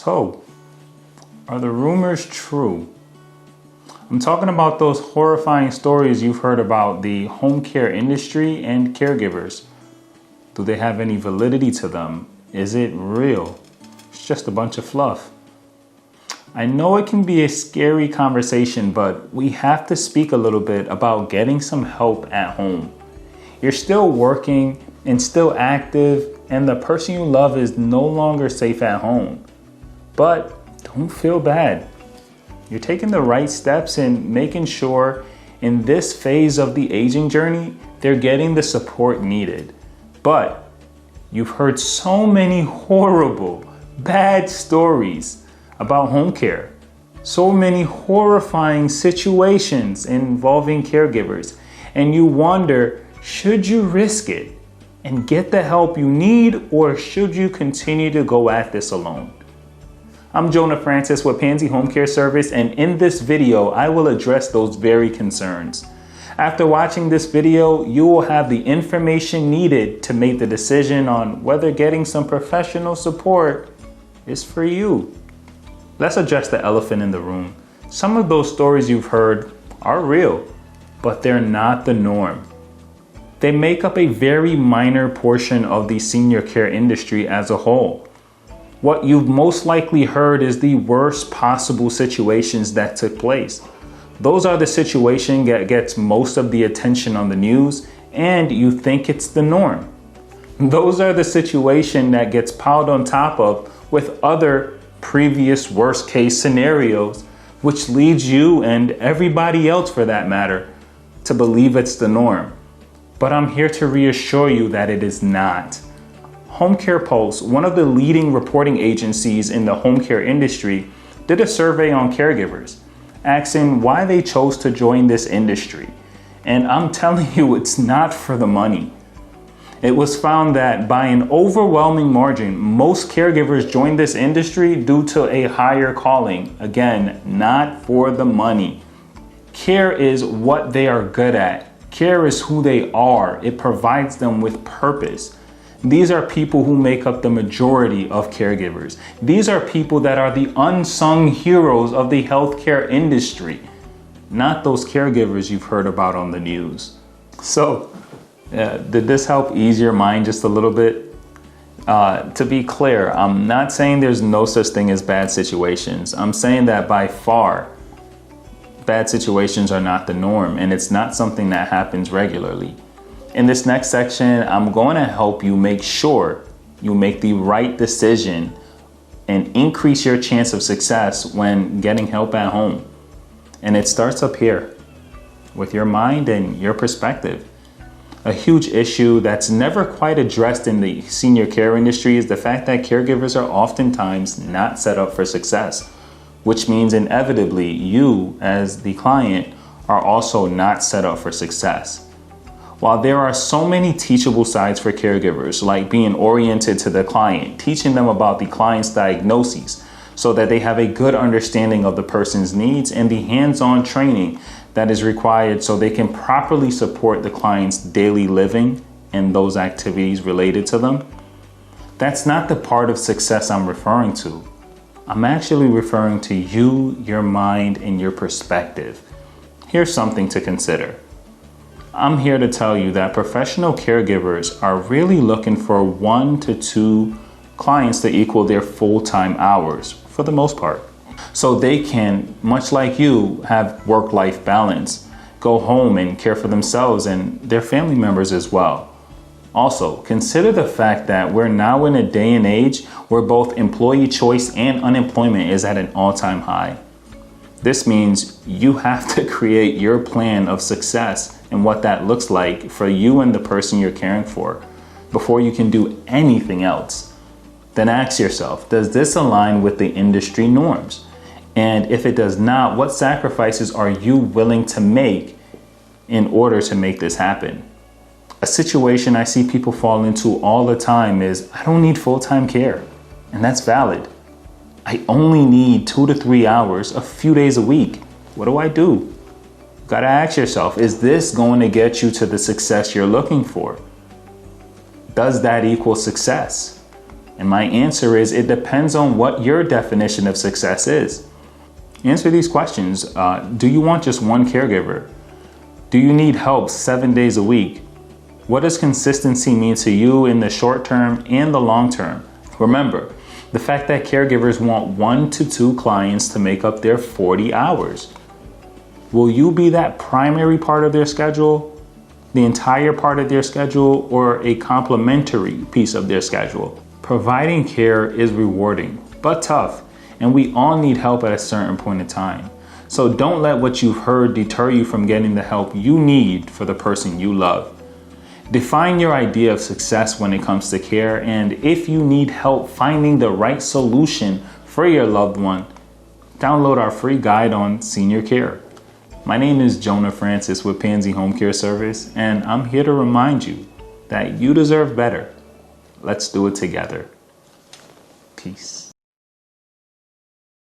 So, are the rumors true? I'm talking about those horrifying stories you've heard about the home care industry and caregivers. Do they have any validity to them? Is it real? It's just a bunch of fluff. I know it can be a scary conversation, but we have to speak a little bit about getting some help at home. You're still working and still active, and the person you love is no longer safe at home. But don't feel bad. You're taking the right steps and making sure in this phase of the aging journey, they're getting the support needed. But you've heard so many horrible, bad stories about home care. So many horrifying situations involving caregivers. And you wonder, should you risk it and get the help you need, or should you continue to go at this alone? I'm Jonah Francis with Pansy Home Care Service, and in this video, I will address those very concerns. After watching this video, you will have the information needed to make the decision on whether getting some professional support is for you. Let's address the elephant in the room. Some of those stories you've heard are real, but they're not the norm. They make up a very minor portion of the senior care industry as a whole. What you've most likely heard is the worst possible situations that took place. Those are the situation that gets most of the attention on the news, and you think it's the norm. Those are the situation that gets piled on top of with other previous worst case scenarios, which leads you and everybody else for that matter to believe it's the norm. But I'm here to reassure you that it is not. Home Care Pulse, one of the leading reporting agencies in the home care industry, did a survey on caregivers, asking why they chose to join this industry. And I'm telling you, it's not for the money. It was found that by an overwhelming margin, most caregivers join this industry due to a higher calling. Again, not for the money. Care is what they are good at. Care is who they are. It provides them with purpose. These are people who make up the majority of caregivers. These are people that are the unsung heroes of the healthcare industry, not those caregivers you've heard about on the news. So, did this help ease your mind just a little bit? To be clear, I'm not saying there's no such thing as bad situations. I'm saying that by far, bad situations are not the norm, and it's not something that happens regularly. In this next section, I'm going to help you make sure you make the right decision and increase your chance of success when getting help at home. And it starts up here with your mind and your perspective. A huge issue that's never quite addressed in the senior care industry is the fact that caregivers are oftentimes not set up for success, which means inevitably you, as the client, are also not set up for success. While there are so many teachable sides for caregivers, like being oriented to the client, teaching them about the client's diagnoses so that they have a good understanding of the person's needs, and the hands-on training that is required so they can properly support the client's daily living and those activities related to them, that's not the part of success I'm referring to. I'm actually referring to you, your mind, and your perspective. Here's something to consider. I'm here to tell you that professional caregivers are really looking for 1 to 2 clients to equal their full-time hours for the most part. So they can, much like you, have work-life balance, go home and care for themselves and their family members as well. Also, consider the fact that we're now in a day and age where both employee choice and unemployment is at an all-time high. This means you have to create your plan of success and what that looks like for you and the person you're caring for before you can do anything else. Then ask yourself, does this align with the industry norms? And if it does not, what sacrifices are you willing to make in order to make this happen? A situation I see people fall into all the time is, I don't need full-time care, and that's valid. I only need 2 to 3 hours, a few days a week. What do I do? Gotta ask yourself, is this going to get you to the success you're looking for? Does that equal success? And my answer is it depends on what your definition of success is. Answer these questions. Do you want just one caregiver? Do you need help 7 days a week? What does consistency mean to you in the short term and the long term? Remember, the fact that caregivers want 1 to 2 clients to make up their 40 hours. Will you be that primary part of their schedule, the entire part of their schedule, or a complementary piece of their schedule? Providing care is rewarding, but tough, and we all need help at a certain point in time. So don't let what you've heard deter you from getting the help you need for the person you love. Define your idea of success when it comes to care, and if you need help finding the right solution for your loved one, download our free guide on senior care. My name is Jonah Francis with Pansy Home Care Service, and I'm here to remind you that you deserve better. Let's do it together. Peace.